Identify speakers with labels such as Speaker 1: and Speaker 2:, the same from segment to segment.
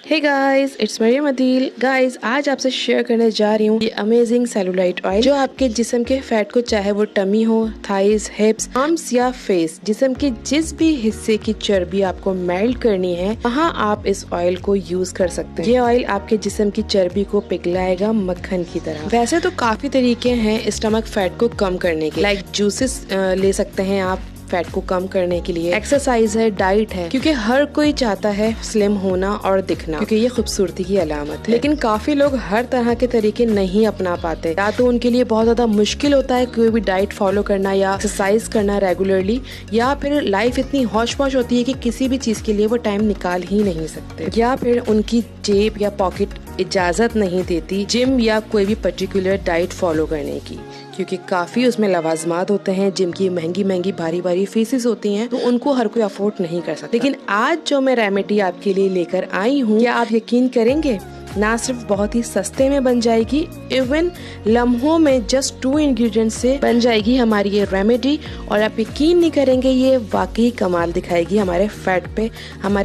Speaker 1: Hey guys, it's Maryam Adeel. Guys, आज आपसे share करने जा रही हूँ ये अमेजिंग सेलुलाइट ऑयल जो आपके जिस्म के फैट को, चाहे वो टमी हो, थाइज, हिप्स, आर्म्स या फेस, जिस्म के जिस भी हिस्से की चर्बी आपको मेल्ट करनी है, वहाँ आप इस ऑयल को यूज कर सकते हैं। ये ऑयल आपके जिस्म की चर्बी को पिघलाएगा मक्खन की तरह। वैसे तो काफी तरीके हैं स्टमक फैट को कम करने के, लाइक जूसेस ले सकते हैं आप फैट को कम करने के लिए, एक्सरसाइज है, डाइट है, क्योंकि हर कोई चाहता है स्लिम होना और दिखना, क्योंकि ये खूबसूरती की अलामत है। लेकिन काफी लोग हर तरह के तरीके नहीं अपना पाते, या तो उनके लिए बहुत ज्यादा मुश्किल होता है कोई भी डाइट फॉलो करना या एक्सरसाइज करना रेगुलरली, या फिर लाइफ इतनी हौश पौश होती है कि किसी भी चीज के लिए वो टाइम निकाल ही नहीं सकते, या फिर उनकी जेब या पॉकेट इजाजत नहीं देती जिम या कोई भी पर्टिकुलर डाइट फॉलो करने की, क्योंकि काफी उसमें लवाजमात होते हैं, जिम की महंगी महंगी भारी भारी फीसेस होती हैं, तो उनको हर कोई अफोर्ड नहीं कर सकता। लेकिन आज जो मैं रेमेडी आपके लिए लेकर आई हूँ, क्या आप यकीन करेंगे, ना सिर्फ बहुत ही सस्ते में बन जाएगी, इवन लम्हों में जस्ट 2 इंग्रेडिएंट्स से बन जाएगी हमारी ये रेमेडी, और आप यकीन नहीं करेंगे, ये वाकई कमाल दिखाएगी हमारे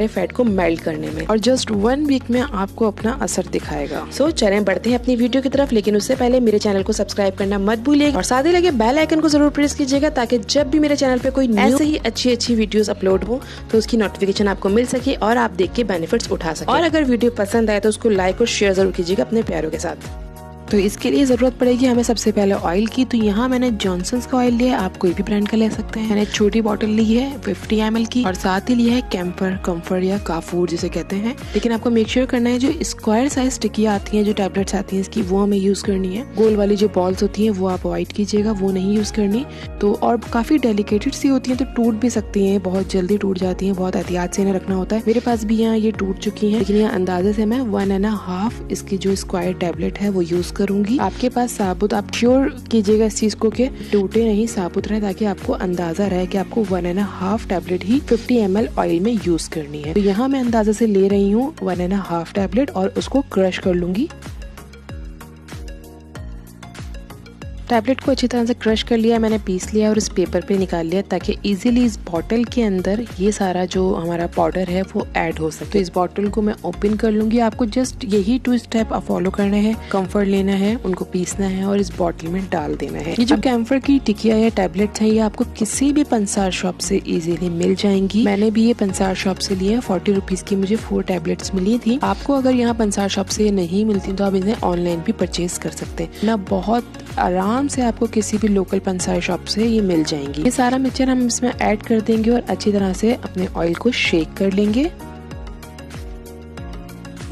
Speaker 1: फैट को मेल्ट करने में, और जस्ट 1 वीक में आपको अपना असर दिखाएगा। सो चलें बढ़ते हैं अपनी वीडियो की तरफ, लेकिन उससे पहले मेरे चैनल को सब्सक्राइब करना मत भूलिए और साथ ही लगे बेल आइकन को जरूर प्रेस कीजिएगा, ताकि जब भी मेरे चैनल पे कोई ऐसे ही अच्छी वीडियोस अपलोड हो तो उसकी नोटिफिकेशन आपको मिल सके और आप देख के बेनिफिट्स उठा सके। और अगर वीडियो पसंद आए तो उसको लाइक और शेयर जरूर कीजिएगा अपने प्यारों के साथ। तो इसके लिए जरूरत पड़ेगी हमें सबसे पहले ऑयल की। तो यहाँ मैंने जॉनसन्स का ऑयल लिया है, आप कोई भी ब्रांड का ले सकते हैं। मैंने छोटी बोतल ली है 50 ml की, और साथ ही लिया है कैम्फर, कम्फर्ट या काफूर जिसे कहते हैं। लेकिन आपको मेक श्योर करना है जो स्क्वायर साइज टिकिया आती है, जो टैबलेट्स आती है इसकी, वो हमें यूज करनी है। गोल वाली जो बॉल्स होती है वो आप अवॉइड कीजिएगा, वो नहीं यूज करनी। तो और काफी डेलिकेटेड सी होती है, तो टूट भी सकती है, बहुत जल्दी टूट जाती है, बहुत एहतियात से इन्हें रखना होता है। मेरे पास भी यहाँ ये टूट चुकी है, लेकिन यहाँ अंदाजे से मैं 1.5 इसकी जो स्क्वायर टैबलेट है वो यूज करूंगी। आपके पास साबुत, आप श्योर कीजिएगा इस चीज को कि टूटे नहीं, साबुत रहे, ताकि आपको अंदाजा रहे कि आपको 1.5 टैबलेट ही 50 ml ऑयल में यूज करनी है। तो यहाँ मैं अंदाजे से ले रही हूँ 1.5 टैबलेट और उसको क्रश कर लूंगी। टैबलेट को अच्छी तरह से क्रश कर लिया, मैंने पीस लिया और इस पेपर पे निकाल लिया, ताकि इजीली इस बॉटल के अंदर ये सारा जो हमारा पाउडर है वो ऐड हो सके। तो इस बॉटल को मैं ओपन कर लूंगी। आपको जस्ट यही 2 स्टेप फॉलो करने हैं। कम्फर्ट लेना है, उनको पीसना है और इस बॉटल में डाल देना है। ये जो कैम्फर की टिकिया या टैबलेट्स है, ये आपको किसी भी पंसार शॉप से इजीली मिल जाएंगी। मैंने भी ये पंसार शॉप से लिया, 40 रुपीज की मुझे 4 टैबलेट्स मिली थी। आपको अगर यहाँ पंसार शॉप से नहीं मिलती तो आप इन्हें ऑनलाइन भी परचेज कर सकते हैं ना, बहुत आराम से आपको किसी भी लोकल पंसार शॉप से ये मिल जाएंगी। ये सारा मिक्सचर हम इसमें ऐड कर देंगे और अच्छी तरह से अपने ऑयल को शेक कर लेंगे।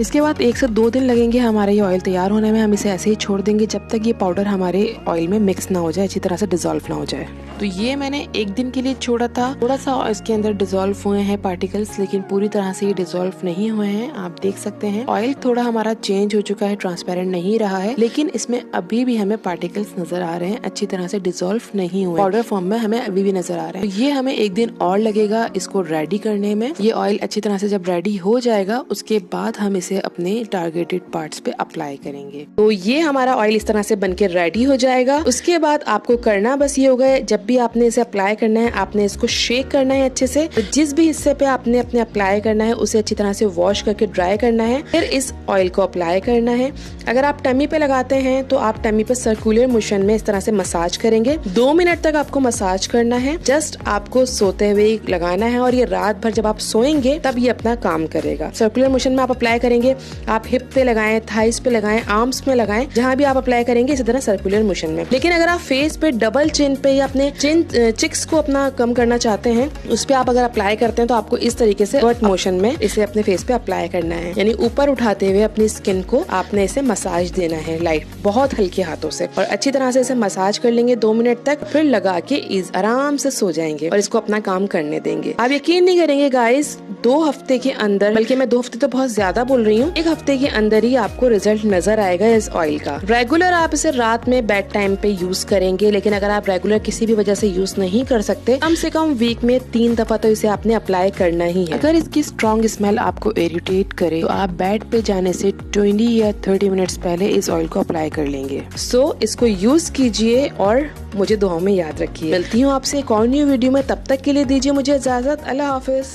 Speaker 1: इसके बाद 1 से 2 दिन लगेंगे हमारा ये ऑयल तैयार होने में। हम इसे ऐसे ही छोड़ देंगे जब तक ये पाउडर हमारे ऑयल में मिक्स ना हो जाए, अच्छी तरह से डिसॉल्व ना हो जाए। तो ये मैंने 1 दिन के लिए छोड़ा था। थोड़ा सा इसके अंदर डिसॉल्व हुए हैं पार्टिकल्स, लेकिन पूरी तरह से ये डिसॉल्व नहीं हुए हैं। आप देख सकते हैं ऑयल थोड़ा हमारा चेंज हो चुका है, ट्रांसपेरेंट नहीं रहा है, लेकिन इसमें अभी भी हमें पार्टिकल्स नजर आ रहे हैं, अच्छी तरह से डिसॉल्व नहीं हुए, पाउडर फॉर्म में हमें अभी भी नजर आ रहे हैं। तो ये हमें 1 दिन और लगेगा इसको रेडी करने में। ये ऑयल अच्छी तरह से जब रेडी हो जाएगा, उसके बाद हम इसे अपने टारगेटेड पार्ट्स पे अप्लाई करेंगे। तो ये हमारा ऑयल इस तरह से बनके रेडी हो जाएगा। उसके बाद आपको करना बस ये होगा, जब भी आपने इसे अप्लाई करना है, आपने इसको शेक करना है अच्छे से। तो जिस भी हिस्से पे आपने अपने अप्लाई करना है उसे अच्छी तरह से वॉश करके ड्राई करना है, फिर इस ऑयल को अप्लाई करना है। अगर आप टमी पे लगाते हैं तो आप टमी पे सर्कुलर मोशन में इस तरह से मसाज करेंगे। 2 मिनट तक आपको मसाज करना है, जस्ट आपको सोते हुए लगाना है, और ये रात भर जब आप सोएंगे तब ये अपना काम करेगा। सर्कुलर मोशन में आप अप्लाई करेंगे, आप हिप पे लगाएं, थाइस पे लगाएं, आर्म्स में लगाएं, जहां भी आप अप्लाई करेंगे इसी तरह सर्कुलर मोशन में। लेकिन अगर आप फेस पे, डबल चिन पे या अपने चिक्स को अपना कम करना चाहते हैं, उस पे आप अगर अप्लाई करते हैं तो आपको इस तरीके से वर्ट मोशन में इसे अपने फेस पे अप्लाई करना है, यानी ऊपर उठाते हुए अपनी स्किन को आपने इसे मसाज देना है, लाइट बहुत हल्के हाथों से, और अच्छी तरह से इसे मसाज कर लेंगे 2 मिनट तक, फिर लगा के आराम से सो जाएंगे और इसको अपना काम करने देंगे। आप यकीन नहीं करेंगे गाइस, 2 हफ्ते के अंदर, बल्कि मैं 2 हफ्ते तो बहुत ज्यादा बोल रही हूँ, 1 हफ्ते के अंदर ही आपको रिजल्ट नजर आएगा इस ऑयल का। रेगुलर आप इसे रात में बेड टाइम पे यूज करेंगे, लेकिन अगर आप रेगुलर किसी भी वजह से यूज नहीं कर सकते, कम से कम वीक में 3 दफा तो इसे आपने अप्लाई करना ही है। अगर इसकी स्ट्रॉन्ग स्मेल आपको इरिटेट करे तो आप बेड पे जाने से 20 या 30 मिनट्स पहले इस ऑयल को अप्लाई कर लेंगे। सो इसको यूज कीजिए और मुझे दुआओं में याद रखिए। मिलती हूँ आपसे एक और न्यू वीडियो में, तब तक के लिए दीजिए मुझे इजाजत। अल्लाह हाफिज।